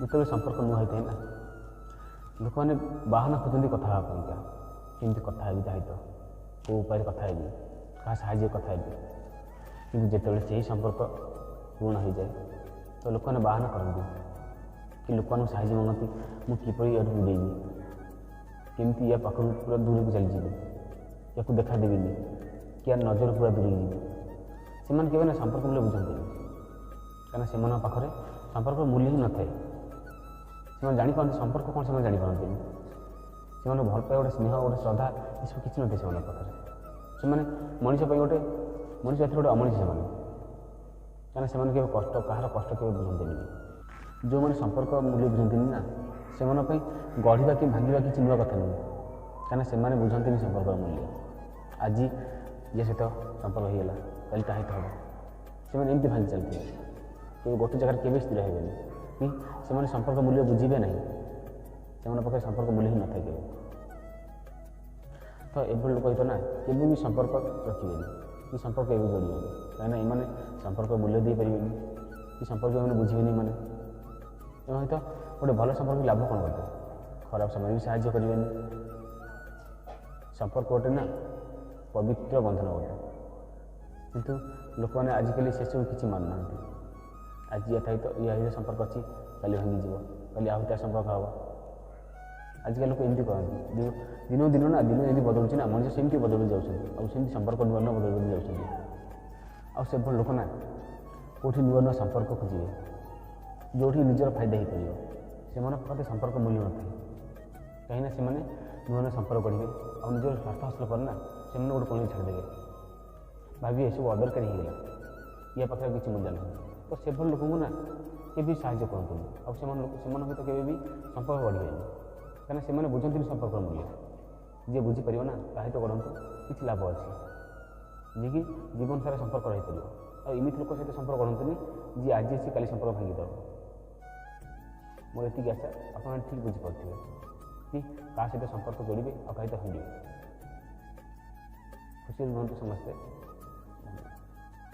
ଯେତେବେଳେ ସମ୍ପର୍କ ନୂଆ ହୋଇଥାଏ ନା ଲୋକମାନେ ବାହାନା ଖୋଜନ୍ତି କଥା ହେବା ପାଇଁକା କେମିତି କଥା ହେବି ତା ସହିତ କେଉଁ ଉପାୟରେ କଥା ହେବି କାହା ସାହାଯ୍ୟ କଥା ହେବି କିନ୍ତୁ ଯେତେବେଳେ ସେହି ସମ୍ପର୍କ ପୁରୁଣା ହୋଇଯାଏ ତ ଲୋକମାନେ ବାହାନା କରନ୍ତି କି ଲୋକମାନଙ୍କୁ ସାହାଯ୍ୟ ମାଗନ୍ତି ମୁଁ କିପରି ଏଠୁ ଦୂରେଇବି କେମିତି ୟା ପାଖରୁ ପୁରା ଦୂରକୁ ଚାଲିଯିବି ୟାକୁ ଦେଖା ଦେବିନି କି ୟାର ନଜର ପୁରା ଦୂରେଇ ଯିବି ସେମାନେ କେବେ ନା ସମ୍ପର୍କ ମୂଲ୍ୟ ବୁଝନ୍ତିନି କାରଣ ସେମାନଙ୍କ ପାଖରେ ସମ୍ପର୍କର ମୂଲ୍ୟ ହିଁ ନଥାଏ ସେମାନେ ଜାଣିପାରନ୍ତି ସମ୍ପର୍କ କ'ଣ ସେମାନେ ଜାଣିପାରନ୍ତିନି ସେମାନଙ୍କୁ ଭଲ ପାଇବା ଗୋଟେ ସ୍ନେହ ଗୋଟେ ଶ୍ରଦ୍ଧା ଏସବୁ କିଛି ନଥାଏ ସେମାନଙ୍କ ପାଖରେ ସେମାନେ ମଣିଷ ପାଇଁ ମଣିଷ ଜାତିର ଗୋଟେ ଅମଣିଷ ସେମାନେ କାରଣ ସେମାନେ କେବେ କାହାର କଷ୍ଟ କେବେ ବୁଝନ୍ତିନି ଯେଉଁମାନେ ସମ୍ପର୍କ ମୂଲ୍ୟ ବୁଝନ୍ତିନି ନା ସେମାନଙ୍କ ପାଇଁ ଗଢ଼ିବା କି ଭାଙ୍ଗିବା କିଛି ନୂଆ କଥା ନୁହେଁ କାରଣ ସେମାନେ ବୁଝନ୍ତିନି ସମ୍ପର୍କର ମୂଲ୍ୟ ଆଜି ଯିଏ ସହିତ ସମ୍ପର୍କ ହୋଇଗଲା କାଲି ତା ସହିତ ହେବ ସେମାନେ ଏମିତି ଭାଙ୍ଗି ଚାଲିଥିବେ କେବେ ଗୋଟେ ଜାଗାରେ କେବେ ସ୍ଥିର ହେବେନି କି ସେମାନେ ସମ୍ପର୍କ ମୂଲ୍ୟ ବୁଝିବେ ନାହିଁ ସେମାନଙ୍କ ପାଖରେ ସମ୍ପର୍କ ମୂଲ୍ୟ ହିଁ ନଥାଏ କେବେ ତ ଏଭଳି ଲୋକ ସହିତ ନା କେବେ ବି ସମ୍ପର୍କ ରଖିବେନି କି ସମ୍ପର୍କ ଏବେ ଯୋଡ଼ିବେନି କାହିଁକିନା ଏମାନେ ସମ୍ପର୍କ ମୂଲ୍ୟ ଦେଇପାରିବେନି କି ସମ୍ପର୍କ ଏମାନେ ବୁଝିବେନି ଏମାନେ ସହିତ ଗୋଟେ ଭଲ ସମ୍ପର୍କ ଲାଭ କ'ଣ କରିବ ଖରାପ ସମୟରେ ବି ସାହାଯ୍ୟ କରିବେନି ସମ୍ପର୍କ ଗୋଟେ ନା ପବିତ୍ର ବନ୍ଧନ ଗୋଟେ କିନ୍ତୁ ଲୋକମାନେ ଆଜିକାଲି ସେସବୁ କିଛି ମାନୁନାହାନ୍ତି ଆଜି ୟା ସହିତ ସମ୍ପର୍କ ଅଛି କାଲି ଭାଙ୍ଗିଯିବ କାଲି ଆଉ ତା ସମ୍ପର୍କ ହେବ ଆଜିକାଲି ଲୋକ ଏମିତି କରନ୍ତି ଦିନକୁ ଦିନ ନା ଦିନ ଏମିତି ବଦଳୁଛି ନା ମଣିଷ ସେମିତି ବଦଳି ଯାଉଛନ୍ତି ଆଉ ସେମିତି ସମ୍ପର୍କ ନୂଆ ନୂଆ ବଦଳି ଯାଉଛନ୍ତି ଆଉ ସେଭଳି ଲୋକ ନା କେଉଁଠି ନୂଆ ନୂଆ ସମ୍ପର୍କ ଖୋଜିବେ ଯେଉଁଠି ନିଜର ଫାଇଦା ହେଇପାରିବ ସେମାନଙ୍କ ପାଖରେ ସମ୍ପର୍କ ମୂଲ୍ୟ ନଥାଏ କାହିଁକିନା ସେମାନେ ନୂଆ ନୂଆ ସମ୍ପର୍କ ଗଢ଼ିବେ ଆଉ ନିଜର ସ୍ୱାର୍ଥ ହାସଲ ପରେ ନା ସେମାନେ ଗୋଟେ କୋଣରେ ଛାଡ଼ିଦେବେ ଭାବିବେ ଏସବୁ ଅଦରକାରୀ ହେଇଗଲା ୟା ପାଖରେ କିଛି ମୂଲ୍ୟ ନାହିଁ ତ ସେଭଳି ଲୋକଙ୍କୁ ନା କେବେ ବି ସାହାଯ୍ୟ କରନ୍ତୁନି ଆଉ ସେମାନଙ୍କ ସହିତ କେବେ ବି ସମ୍ପର୍କ ଗଢ଼ିବେନି କାରଣ ସେମାନେ ବୁଝନ୍ତିନି ସମ୍ପର୍କର ମୂଲ୍ୟ ଯିଏ ବୁଝିପାରିବ ନା ତା ସହିତ ଗଢ଼ନ୍ତୁ କିଛି ଲାଭ ଅଛି ଯିଏକି ଜୀବନ ସାରା ସମ୍ପର୍କ ରହିପାରିବ ଆଉ ଏମିତି ଲୋକ ସହିତ ସମ୍ପର୍କ ଗଢ଼ନ୍ତୁନି ଯିଏ ଆଜି ଆସି କାଲି ସମ୍ପର୍କ ଭାଙ୍ଗିଦେବ ମୋର ଏତିକି ଆଶା ଆପଣମାନେ ଠିକ୍ ବୁଝିପାରୁଥିବେ କି କାହା ସହିତ ସମ୍ପର୍କ ଯୋଡ଼ିବେ ଆଉ କାହା ସହିତ ଭାଙ୍ଗିବେ ଖୁସିରେ ରୁହନ୍ତୁ ସମସ୍ତେ।